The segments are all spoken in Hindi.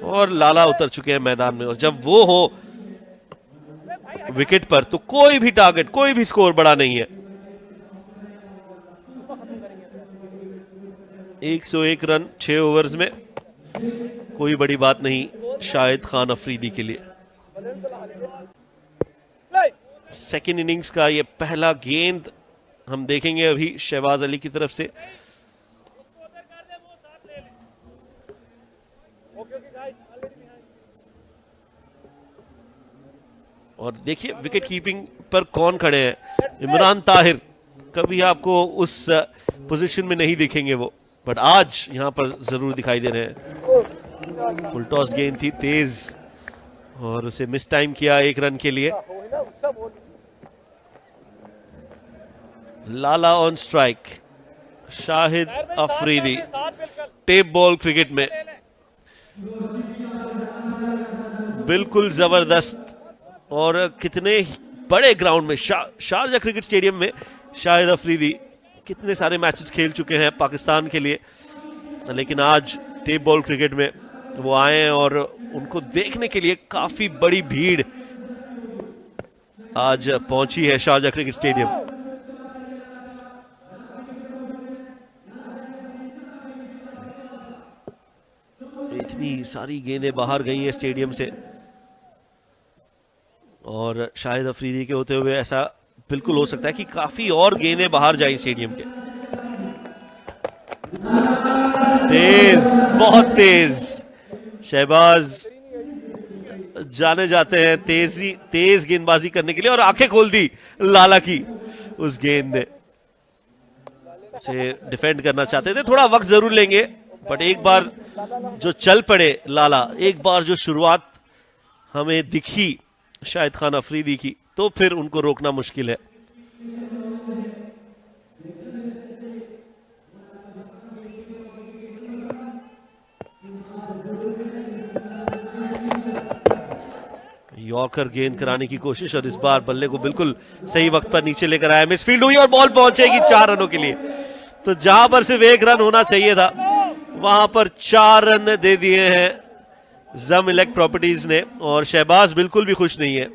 और लाला उतर चुके हैं मैदान में, और जब वो हो विकेट पर तो कोई भी टारगेट, कोई भी स्कोर बड़ा नहीं है। 101 रन 6 ओवर्स में, कोई बड़ी बात नहीं शाहिद खान अफरीदी के लिए। सेकेंड इनिंग्स का ये पहला गेंद हम देखेंगे अभी शहबाज अली की तरफ से। और देखिए विकेट कीपिंग पर कौन खड़े हैं, इमरान ताहिर। कभी आपको उस पोजीशन में नहीं दिखेंगे वो, बट आज यहां पर जरूर दिखाई दे रहे हैं। फुल टॉस गेंद थी तेज और उसे मिस टाइम किया 1 रन के लिए। Lala on strike, Shahid Afridi tape ball cricket में बिल्कुल जबरदस्त। और कितने बड़े ग्राउंड में, शारजा क्रिकेट स्टेडियम में शाहिद अफरीदी कितने सारे मैचेस खेल चुके हैं पाकिस्तान के लिए, लेकिन आज टेप बॉल क्रिकेट में वो आए हैं और उनको देखने के लिए काफी बड़ी भीड़ आज पहुंची है शारजा क्रिकेट स्टेडियम। इतनी सारी गेंदें बाहर गई हैं स्टेडियम से, और शाहिद अफरीदी के होते हुए ऐसा बिल्कुल हो सकता है कि काफी और गेंदें बाहर जाएं स्टेडियम के। तेज, बहुत तेज शहबाज जाने जाते हैं तेज गेंदबाजी करने के लिए, और आंखें खोल दी लाला की उस गेंद ने। से डिफेंड करना चाहते थे, थोड़ा वक्त जरूर लेंगे, बट एक बार जो चल पड़े लाला, एक बार जो शुरुआत हमें दिखी शाहिद खान अफरीदी की, तो फिर उनको रोकना मुश्किल है। यॉर्कर गेंद कराने की कोशिश, और इस बार बल्ले को बिल्कुल सही वक्त पर नीचे लेकर आया, मिसफील्ड हुई और बॉल पहुंचेगी 4 रनों के लिए। तो जहां पर सिर्फ 1 रन होना चाहिए था, वहां पर 4 रन दे दिए हैं जम इलेक्ट प्रॉपर्टीज ने, और शहबाज बिल्कुल भी खुश नहीं है,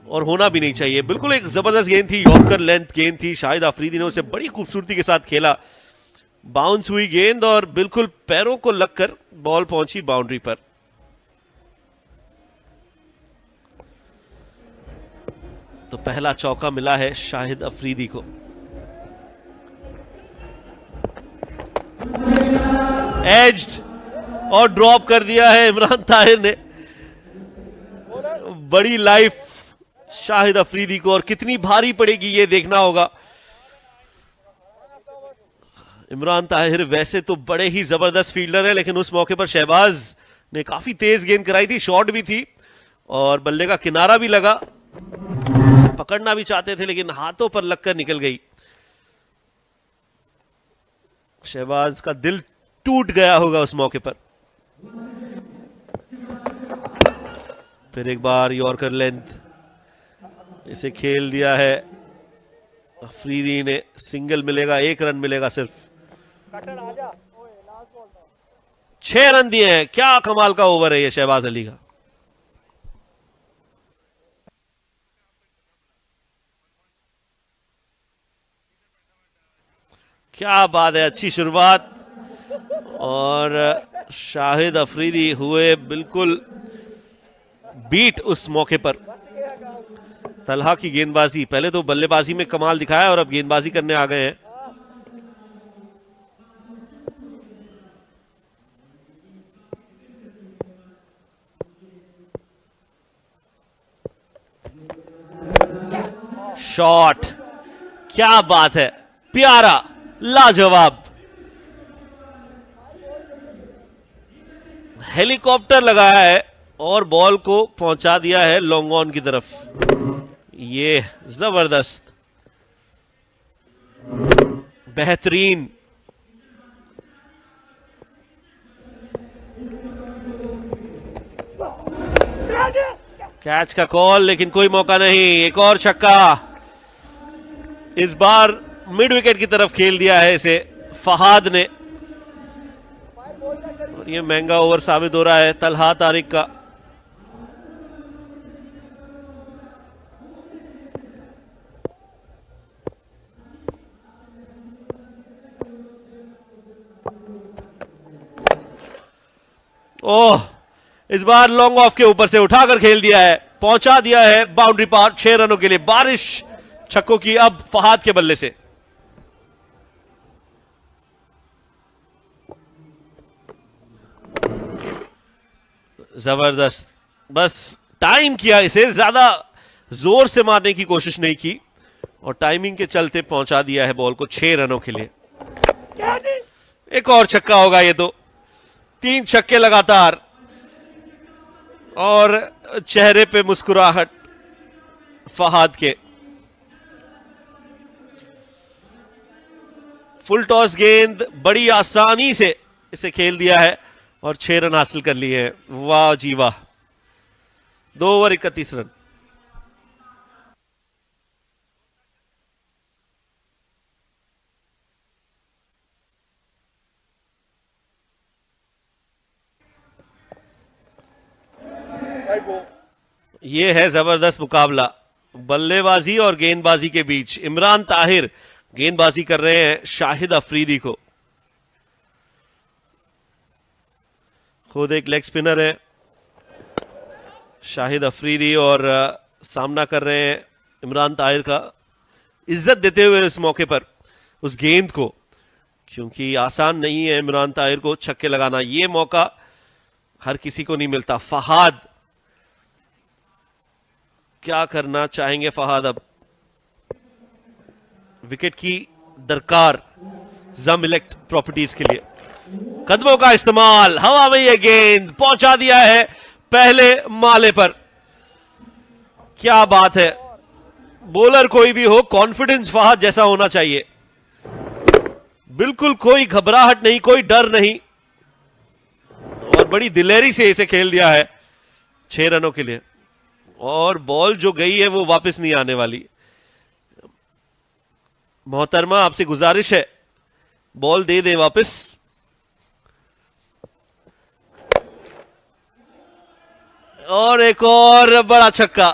और होना भी नहीं चाहिए। बिल्कुल एक जबरदस्त गेंद थी, यॉर्कर लेंथ गेंद थी, शाहिद अफरीदी ने उसे बड़ी खूबसूरती के साथ खेला। बाउंस हुई गेंद और बिल्कुल पैरों को लगकर बॉल पहुंची बाउंड्री पर। तो पहला चौका मिला है शाहिद अफरीदी को। एज्ड और ड्रॉप कर दिया है इमरान ताहिर ने। बड़ी लाइफ शाहिद अफरीदी को, और कितनी भारी पड़ेगी ये देखना होगा। इमरान ताहिर वैसे तो बड़े ही जबरदस्त फील्डर है, लेकिन उस मौके पर शहबाज ने काफी तेज गेंद कराई थी, शॉट भी थी और बल्ले का किनारा भी लगा, पकड़ना भी चाहते थे लेकिन हाथों पर लगकर निकल गई। शहबाज का दिल टूट गया होगा उस मौके पर। फिर एक बार यॉर्कर लेंथ, इसे खेल दिया है अफरीदी ने। सिंगल मिलेगा, 1 रन मिलेगा सिर्फ। 6 रन दिए हैं, क्या कमाल का ओवर है ये शहबाज अली का। क्या बात है, अच्छी शुरुआत, और शाहिद अफरीदी हुए बिल्कुल बीट उस मौके पर। तलहा की गेंदबाजी, पहले तो बल्लेबाजी में कमाल दिखाया और अब गेंदबाजी करने आ गए हैं। शॉट, क्या बात है, प्यारा, लाजवाब। हेलीकॉप्टर लगाया है और बॉल को पहुंचा दिया है लॉन्ग ऑन की तरफ। ये जबरदस्त, बेहतरीन। कैच का कॉल, लेकिन कोई मौका नहीं। एक और छक्का, इस बार मिड विकेट की तरफ खेल दिया है इसे फहाद ने। और ये महंगा ओवर साबित हो रहा है तलहा तारिक का। ओह, इस बार लॉन्ग ऑफ के ऊपर से उठाकर खेल दिया है, पहुंचा दिया है बाउंड्री पार 6 रनों के लिए। बारिश छक्कों की अब फहाद के बल्ले से। जबरदस्त, बस टाइम किया इसे, ज्यादा जोर से मारने की कोशिश नहीं की और टाइमिंग के चलते पहुंचा दिया है बॉल को 6 रनों के लिए। एक और छक्का होगा ये तो, 3 छक्के लगातार और चेहरे पे मुस्कुराहट फहाद के। फुल टॉस गेंद बड़ी आसानी से इसे खेल दिया है और 6 रन हासिल कर लिए हैं। वाह जी वाह, 2 ओवर 31 रन। यह है जबरदस्त मुकाबला बल्लेबाजी और गेंदबाजी के बीच। इमरान ताहिर गेंदबाजी कर रहे हैं शाहिद अफरीदी को, खुद एक लेग स्पिनर है शाहिद अफरीदी और सामना कर रहे हैं इमरान ताहिर का। इज्जत देते हुए इस मौके पर उस गेंद को, क्योंकि आसान नहीं है इमरान ताहिर को छक्के लगाना, यह मौका हर किसी को नहीं मिलता। फहाद क्या करना चाहेंगे फहाद अब? विकेट की दरकार जम इलेक्ट प्रॉपर्टीज के लिए। कदमों का इस्तेमाल, हवा में यह गेंद पहुंचा दिया है पहले माले पर। क्या बात है, बॉलर कोई भी हो, कॉन्फिडेंस फहाद जैसा होना चाहिए। बिल्कुल कोई घबराहट नहीं, कोई डर नहीं और बड़ी दिलेरी से इसे खेल दिया है 6 रनों के लिए। और बॉल जो गई है वो वापस नहीं आने वाली। मोहतरमा आपसे गुजारिश है, बॉल दे दे वापस। और एक और बड़ा छक्का।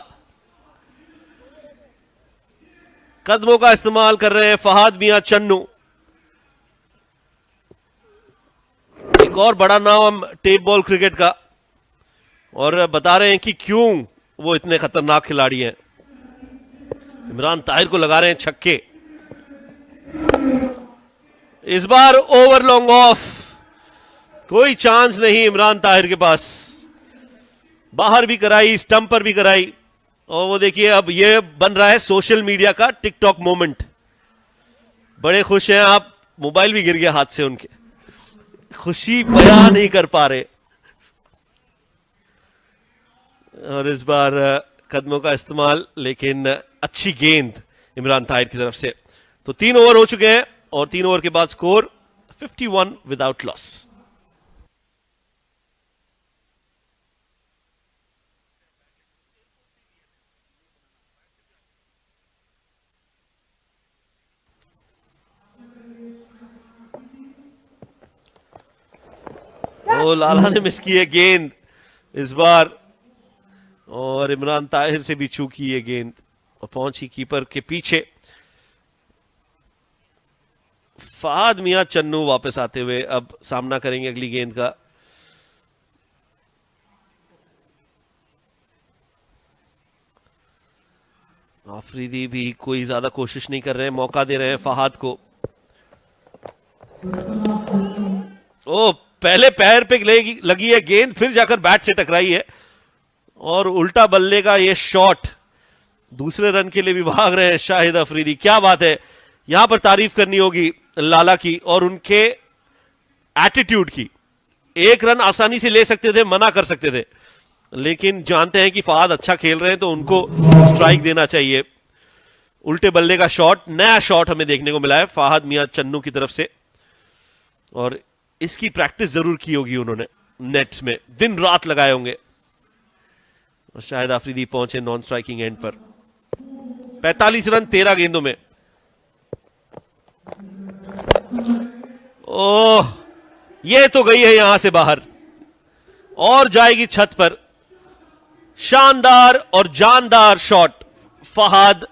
कदमों का इस्तेमाल कर रहे हैं फहाद मियां चन्नू। एक और बड़ा नाम टेप बॉल क्रिकेट का, और बता रहे हैं कि क्यों वो इतने खतरनाक खिलाड़ी हैं। इमरान ताहिर को लगा रहे हैं छक्के। इस बार ओवर लॉन्ग ऑफ, कोई चांस नहीं इमरान ताहिर के पास। बाहर भी कराई, स्टंप पर भी कराई, और वो देखिए अब ये बन रहा है सोशल मीडिया का टिकटॉक मोमेंट। बड़े खुश हैं आप, मोबाइल भी गिर गया हाथ से उनके, खुशी बयां नहीं कर पा रहे। और इस बार कदमों का इस्तेमाल, लेकिन अच्छी गेंद इमरान ताहिर की तरफ से। तो 3 ओवर हो चुके हैं और 3 ओवर के बाद स्कोर 51 विदाउट लॉस। ओ, लाला ने मिस की है गेंद इस बार, और इमरान ताहिर से भी चूकी ये गेंद और पहुंची कीपर के पीछे। फहाद मियां चन्नू वापस आते हुए अब सामना करेंगे अगली गेंद का। आफरीदी भी कोई ज्यादा कोशिश नहीं कर रहे हैं, मौका दे रहे हैं फहाद को। ओ, पहले पैर पे लगी है गेंद, फिर जाकर बैट से टकराई है और उल्टा बल्ले का ये शॉट। दूसरे रन के लिए भी भाग रहे हैं शाहिद अफरीदी। क्या बात है, यहां पर तारीफ करनी होगी लाला की और उनके एटीट्यूड की। 1 रन आसानी से ले सकते थे, मना कर सकते थे, लेकिन जानते हैं कि फहाद अच्छा खेल रहे हैं तो उनको स्ट्राइक देना चाहिए। उल्टे बल्ले का शॉट, नया शॉट हमें देखने को मिला है फहाद मियां चन्नू की तरफ से, और इसकी प्रैक्टिस जरूर की होगी उन्होंने, नेट्स में दिन रात लगाए होंगे। और शाहिद अफरीदी पहुंचे नॉन स्ट्राइकिंग एंड पर। 45 रन 13 गेंदों में। ओह, ये तो गई है यहां से बाहर और जाएगी छत पर। शानदार और जानदार शॉट फहाद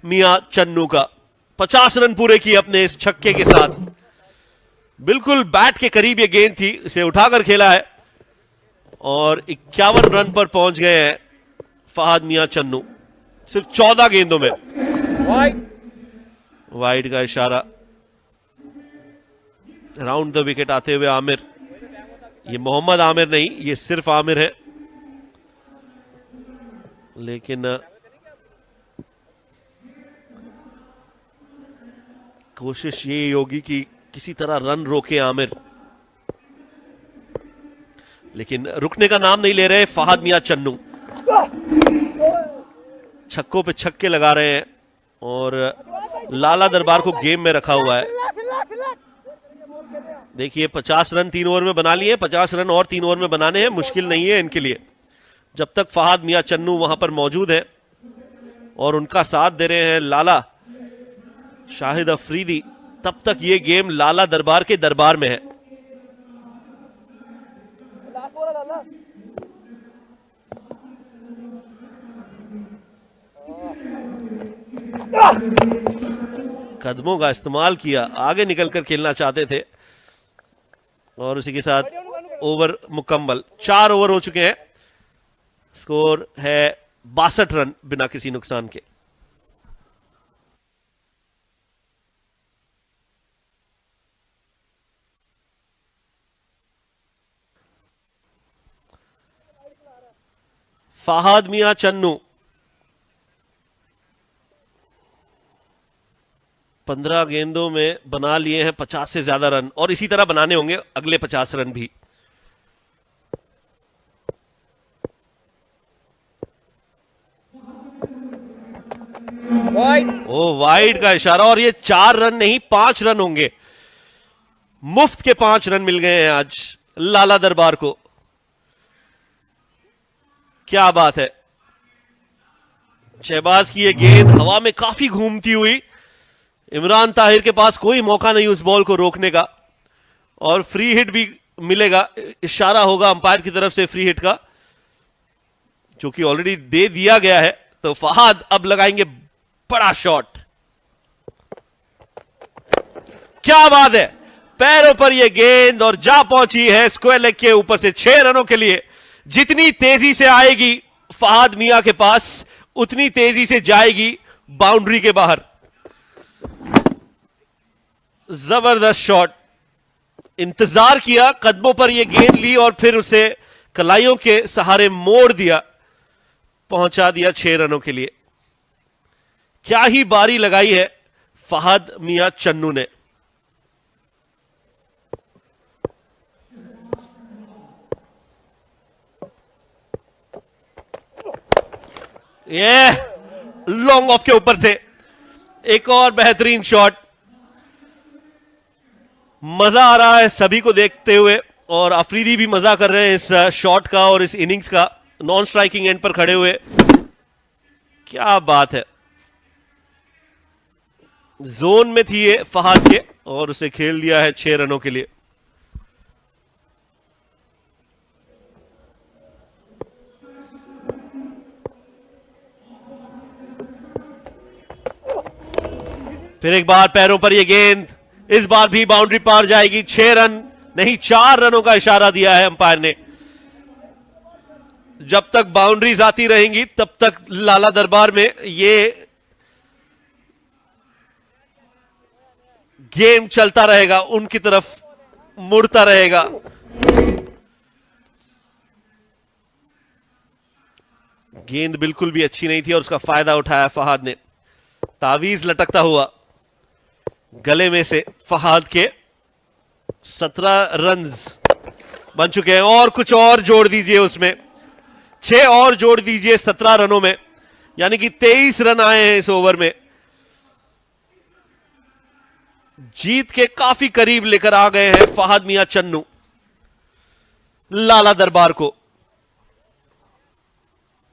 मियां चन्नू का। 50 रन पूरे किए अपने इस छक्के के साथ। बिल्कुल बैट के करीब ये गेंद थी, इसे उठाकर खेला है और 51 रन पर पहुंच गए हैं फहाद मियां चन्नू सिर्फ 14 गेंदों में। वाइड का इशारा। राउंड द विकेट आते हुए आमिर, ये मोहम्मद आमिर नहीं, ये सिर्फ आमिर है, लेकिन कोशिश ये होगी कि किसी तरह रन रोके आमिर, लेकिन रुकने का नाम नहीं ले रहे फहाद मियां चन्नू। छक्कों पे छक्के लगा रहे हैं और लाला दरबार को गेम में रखा हुआ है। देखिए 50 रन 3 ओवर में बना लिए, 50 रन और 3 ओवर में बनाने हैं, मुश्किल नहीं है इनके लिए। जब तक फहाद मियां चन्नू वहां पर मौजूद है और उनका साथ दे रहे हैं लाला शाहिद अफरीदी, तब तक ये गेम लाला दरबार के दरबार में है। कदमों का इस्तेमाल किया, आगे निकलकर खेलना चाहते थे और उसी के साथ ओवर मुकम्मल। 4 ओवर हो चुके हैं, स्कोर है 62 रन बिना किसी नुकसान के। फहाद मियां चन्नू 15 गेंदों में बना लिए हैं 50 से ज्यादा रन और इसी तरह बनाने होंगे अगले 50 रन भी। ओ वाइड का इशारा और ये 4 रन नहीं 5 रन होंगे। मुफ्त के 5 रन मिल गए हैं आज लाला दरबार को। क्या बात है। शहबाज की ये गेंद हवा में काफी घूमती हुई, इमरान ताहिर के पास कोई मौका नहीं उस बॉल को रोकने का और फ्री हिट भी मिलेगा। इशारा होगा अंपायर की तरफ से फ्री हिट का, जो कि ऑलरेडी दे दिया गया है। तो फहाद अब लगाएंगे बड़ा शॉट। क्या बात है, पैरों पर यह गेंद और जा पहुंची है स्क्वायर लेग के ऊपर से 6 रनों के लिए। जितनी तेजी से आएगी फहाद मियां के पास, उतनी तेजी से जाएगी बाउंड्री के बाहर। जबरदस्त शॉट। इंतजार किया, कदमों पर यह गेंद ली और फिर उसे कलाइयों के सहारे मोड़ दिया, पहुंचा दिया 6 रनों के लिए। क्या ही बारी लगाई है फहाद मियां चन्नू ने। ये लॉन्ग ऑफ के ऊपर से एक और बेहतरीन शॉट। मजा आ रहा है सभी को देखते हुए और अफरीदी भी मजा कर रहे हैं इस शॉट का और इस इनिंग्स का, नॉन स्ट्राइकिंग एंड पर खड़े हुए। क्या बात है। जोन में थी ये फहाद के और उसे खेल दिया है 6 रनों के लिए। फिर एक बार पैरों पर यह गेंद, इस बार भी बाउंड्री पार जाएगी। 6 रन नहीं 4 रनों का इशारा दिया है अंपायर ने। जब तक बाउंड्रीज आती रहेंगी तब तक लाला दरबार में ये गेम चलता रहेगा, उनकी तरफ मुड़ता रहेगा। गेंद बिल्कुल भी अच्छी नहीं थी और उसका फायदा उठाया फहाद ने। तावीज लटकता हुआ गले में से फहाद के 17 रन्स बन चुके हैं और कुछ और जोड़ दीजिए उसमें, 6 और जोड़ दीजिए 17 रनों में, यानी कि 23 रन आए हैं इस ओवर में। जीत के काफी करीब लेकर आ गए हैं फहाद मियां चन्नू लाला दरबार को।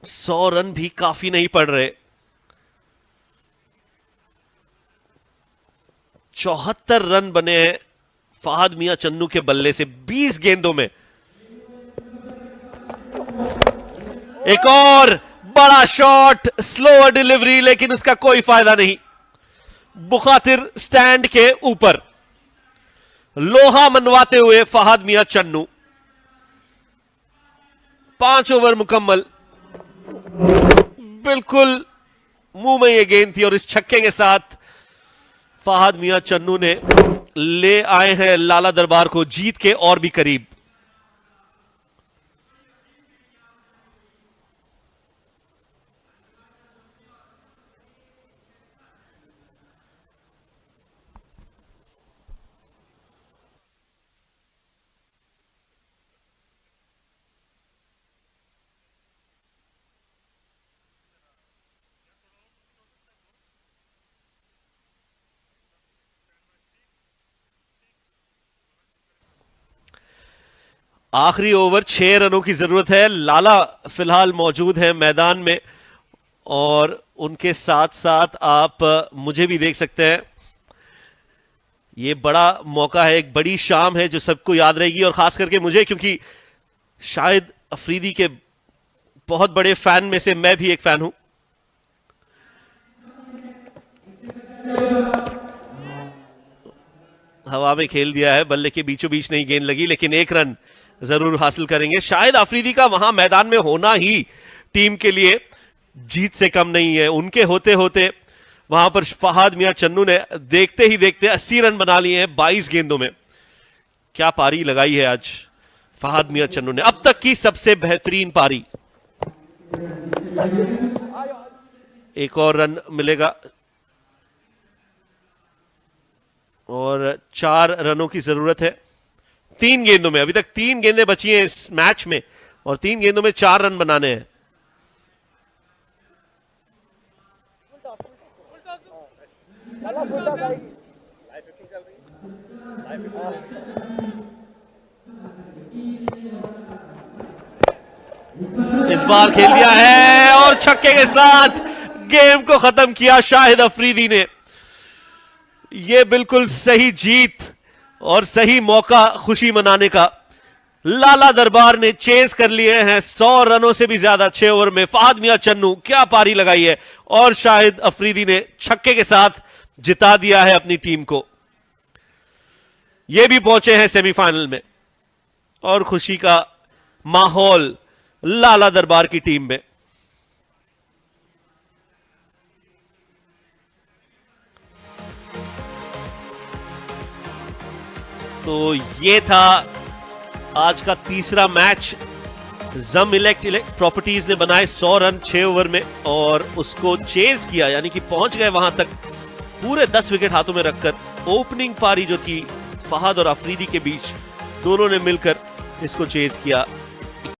100 रन भी काफी नहीं पड़ रहे। 74 रन बने हैं फहद मियां चन्नू के बल्ले से 20 गेंदों में। एक और बड़ा शॉट, स्लोअर डिलीवरी, लेकिन उसका कोई फायदा नहीं। बुखातिर स्टैंड के ऊपर लोहा मनवाते हुए फहद मियां चन्नू। 5 ओवर मुकम्मल, बिल्कुल मुंह में यह गेंद थी और इस छक्के के साथ फहद मियां चन्नू ने ले आए हैं लाला दरबार को जीत के और भी करीब। आखिरी ओवर, 6 रनों की जरूरत है। लाला फिलहाल मौजूद है मैदान में और उनके साथ साथ आप मुझे भी देख सकते हैं। ये बड़ा मौका है, एक बड़ी शाम है जो सबको याद रहेगी और खास करके मुझे, क्योंकि शायद अफरीदी के बहुत बड़े फैन में से मैं भी एक फैन हूं। हवा में खेल दिया है, बल्ले के बीचों बीच नहीं गेंद लगी, लेकिन 1 रन जरूर हासिल करेंगे। शायद अफरीदी का वहां मैदान में होना ही टीम के लिए जीत से कम नहीं है। उनके होते होते वहां पर फहद मियां चन्नू ने देखते ही देखते 80 रन बना लिए हैं 22 गेंदों में। क्या पारी लगाई है आज फहद मियां चन्नू ने, अब तक की सबसे बेहतरीन पारी। एक और रन मिलेगा और 4 रनों की जरूरत है 3 गेंदों में। अभी तक 3 गेंदें बची हैं इस मैच में और 3 गेंदों में 4 रन बनाने हैं। इस बार खेल दिया है और छक्के के साथ गेम को खत्म किया शाहिद अफरीदी ने। यह बिल्कुल सही जीत और सही मौका खुशी मनाने का। लाला दरबार ने चेस कर लिए हैं 100 रनों से भी ज्यादा 6 ओवर में। फहद मियां चन्नू क्या पारी लगाई है और शाहिद अफरीदी ने छक्के के साथ जिता दिया है अपनी टीम को। यह भी पहुंचे हैं सेमीफाइनल में और खुशी का माहौल लाला दरबार की टीम में। तो ये था आज का तीसरा मैच। जम इलेक्ट प्रॉपर्टीज ने बनाए 100 रन 6 ओवर में और उसको चेज किया, यानी कि पहुंच गए वहां तक पूरे 10 विकेट हाथों में रखकर। ओपनिंग पारी जो थी फहद और अफरीदी के बीच, दोनों ने मिलकर इसको चेज किया।